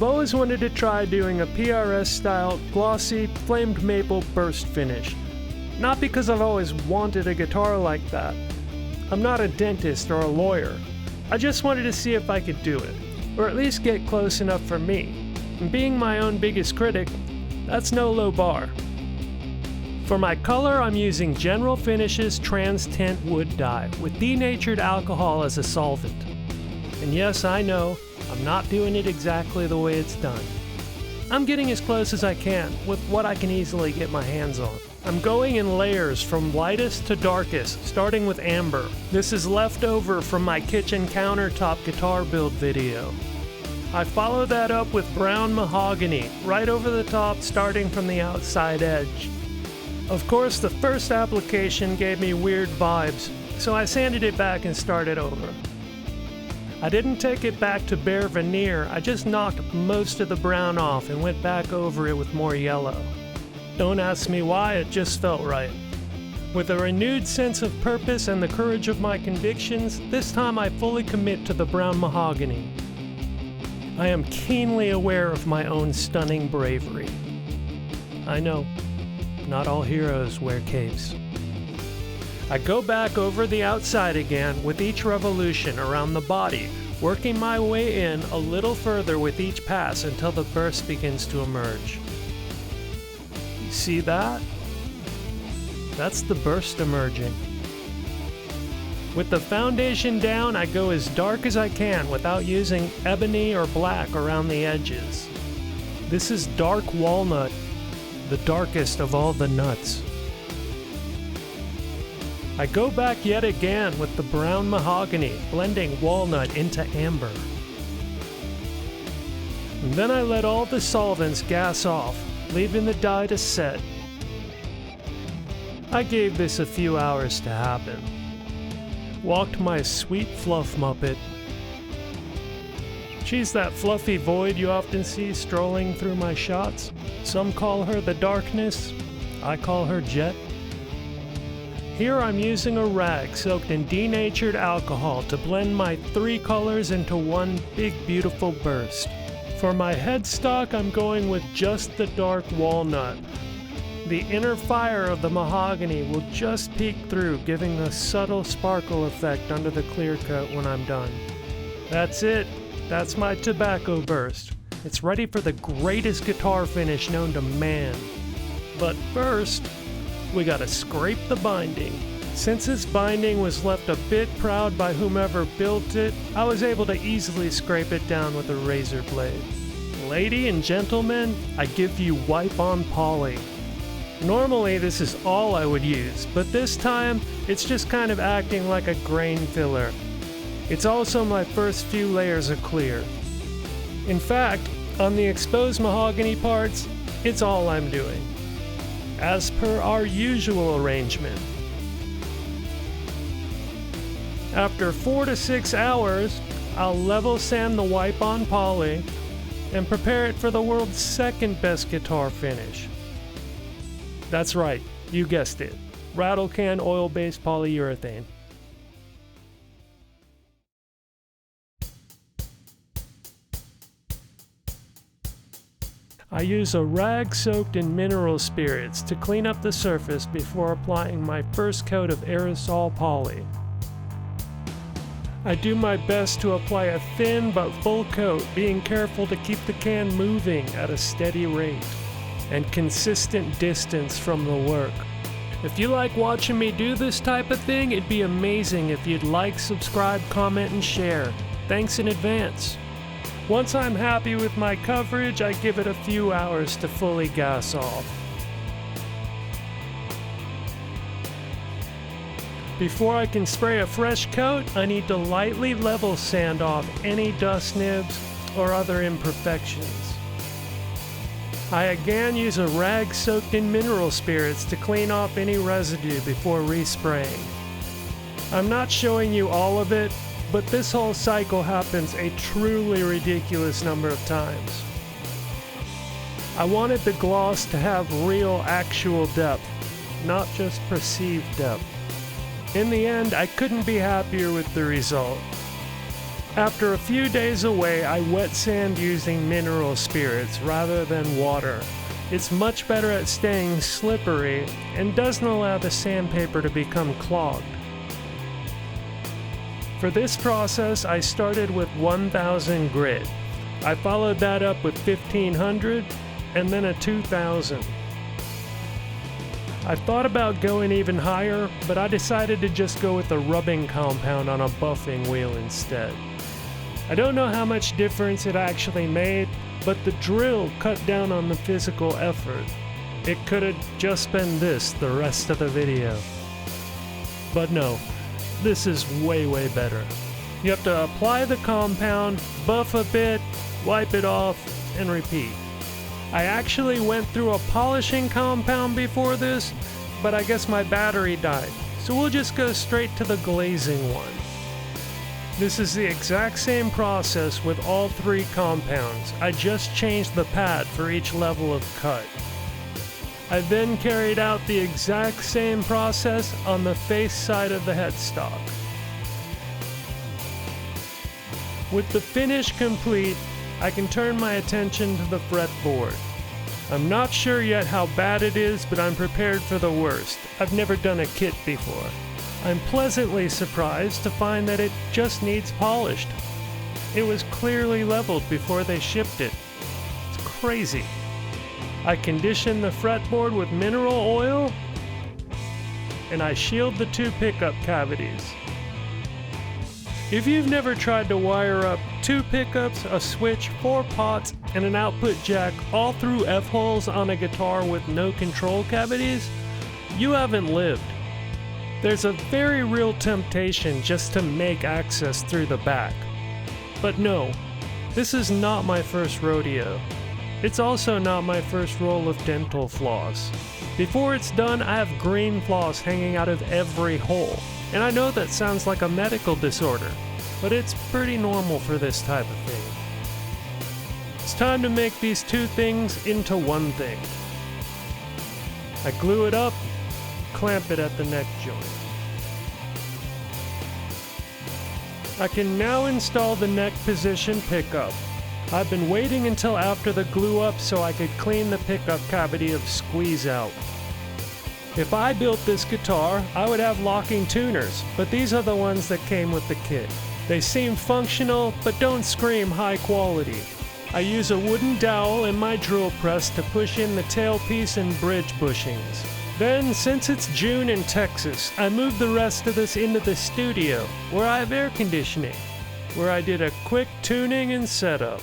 I've always wanted to try doing a PRS-style, glossy, flamed maple burst finish. Not because I've always wanted a guitar like that. I'm not a dentist or a lawyer. I just wanted to see if I could do it, or at least get close enough for me. And being my own biggest critic, that's no low bar. For my color, I'm using General Finishes Trans Tint Wood Dye with denatured alcohol as a solvent. And yes, I know, I'm not doing it exactly the way it's done. I'm getting as close as I can with what I can easily get my hands on. I'm going in layers from lightest to darkest, starting with amber. This is left over from my kitchen countertop guitar build video. I follow that up with brown mahogany, right over the top, starting from the outside edge. Of course, the first application gave me weird vibes, so I sanded it back and started over. I didn't take it back to bare veneer, I just knocked most of the brown off and went back over it with more yellow. Don't ask me why, it just felt right. With a renewed sense of purpose and the courage of my convictions, this time I fully commit to the brown mahogany. I am keenly aware of my own stunning bravery. I know, not all heroes wear capes. I go back over the outside again with each revolution around the body, working my way in a little further with each pass until the burst begins to emerge. See that? That's the burst emerging. With the foundation down, I go as dark as I can without using ebony or black around the edges. This is dark walnut, the darkest of all the nuts. I go back yet again with the brown mahogany, blending walnut into amber. And then I let all the solvents gas off, leaving the dye to set. I gave this a few hours to happen. Walked my sweet fluff muppet. She's that fluffy void you often see strolling through my shots. Some call her the darkness, I call her Jet. Here I'm using a rag soaked in denatured alcohol to blend my three colors into one big beautiful burst. For my headstock, I'm going with just the dark walnut. The inner fire of the mahogany will just peek through, giving a subtle sparkle effect under the clear coat when I'm done. That's it. That's my tobacco burst. It's ready for the greatest guitar finish known to man. But first, we gotta scrape the binding. Since this binding was left a bit proud by whomever built it, I was able to easily scrape it down with a razor blade. Lady and gentlemen, I give you wipe-on poly. Normally this is all I would use, but this time it's just kind of acting like a grain filler. It's also my first few layers of clear. In fact, on the exposed mahogany parts, it's all I'm doing, as per our usual arrangement. After 4 to 6 hours, I'll level sand the wipe-on poly and prepare it for the world's second best guitar finish. That's right, you guessed it, rattle can oil-based polyurethane. I use a rag soaked in mineral spirits to clean up the surface before applying my first coat of aerosol poly. I do my best to apply a thin but full coat, being careful to keep the can moving at a steady rate and consistent distance from the work. If you like watching me do this type of thing, it'd be amazing if you'd like, subscribe, comment, and share. Thanks in advance. Once I'm happy with my coverage, I give it a few hours to fully gas off. Before I can spray a fresh coat, I need to lightly level sand off any dust nibs or other imperfections. I again use a rag soaked in mineral spirits to clean off any residue before respraying. I'm not showing you all of it, but this whole cycle happens a truly ridiculous number of times. I wanted the gloss to have real, actual depth, not just perceived depth. In the end, I couldn't be happier with the result. After a few days away, I wet sand using mineral spirits rather than water. It's much better at staying slippery and doesn't allow the sandpaper to become clogged. For this process, I started with 1000 grit. I followed that up with 1500 and then a 2000. I thought about going even higher, but I decided to just go with the rubbing compound on a buffing wheel instead. I don't know how much difference it actually made, but the drill cut down on the physical effort. It could have just been this the rest of the video. But no, this is way better. You have to apply the compound, buff a bit, wipe it off, and repeat. I actually went through a polishing compound before this, but I guess my battery died, so we'll just go straight to the glazing one. This is the exact same process with all 3 compounds. I just changed the pad for each level of cut. I then carried out the exact same process on the face side of the headstock. With the finish complete, I can turn my attention to the fretboard. I'm not sure yet how bad it is, but I'm prepared for the worst. I've never done a kit before. I'm pleasantly surprised to find that it just needs polished. It was clearly leveled before they shipped it. It's crazy. I condition the fretboard with mineral oil, and I shield the 2 pickup cavities. If you've never tried to wire up 2 pickups, a switch, 4 pots, and an output jack all through F-holes on a guitar with no control cavities, you haven't lived. There's a very real temptation just to make access through the back. But no, this is not my first rodeo. It's also not my first roll of dental floss. Before it's done, I have green floss hanging out of every hole. And I know that sounds like a medical disorder, but it's pretty normal for this type of thing. It's time to make these 2 things into one thing. I glue it up, clamp it at the neck joint. I can now install the neck position pickup. I've been waiting until after the glue up so I could clean the pickup cavity of squeeze out. If I built this guitar, I would have locking tuners, but these are the ones that came with the kit. They seem functional, but don't scream high quality. I use a wooden dowel and my drill press to push in the tailpiece and bridge bushings. Then, since it's June in Texas, I moved the rest of this into the studio, where I have air conditioning, where I did a quick tuning and setup.